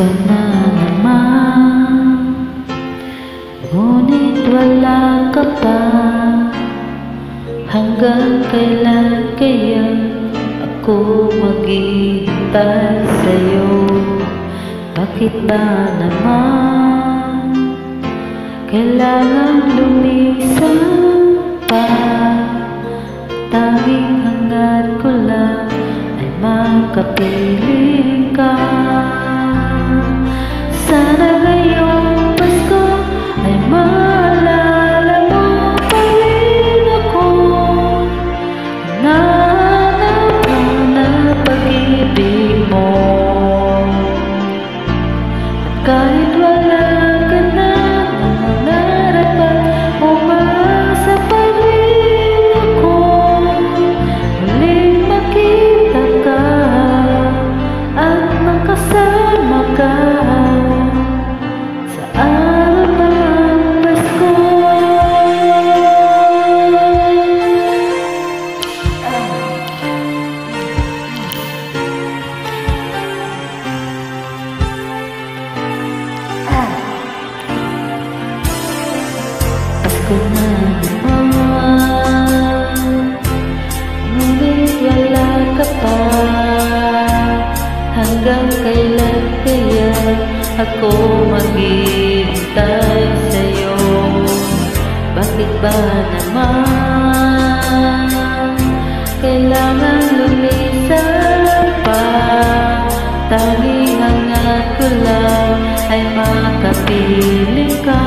Pasko na naman, ngunit wala ka pa. Hanggang kailan kaya ako maghihintay sa'yo? Bakit ba naman kailangan lumisan pa? Tanging hangat ko lang ay makapiling ka. Sana ngayong Pasko ay maalala mo pa rin ako. Hinahanap na pag-ibig mo. At kahit wala ka na, nangarap at umaasa pa rin ako. Muling makita ka at makasama ka sa araw ng Pasko. Pasko na naman, ngunit wala ka pa. Hanggang kailan kaya ako maghihintay sa'yo? Bakit ba naman kailangan lumisan pa? Tanging hangat ko lang ay makapiling ka.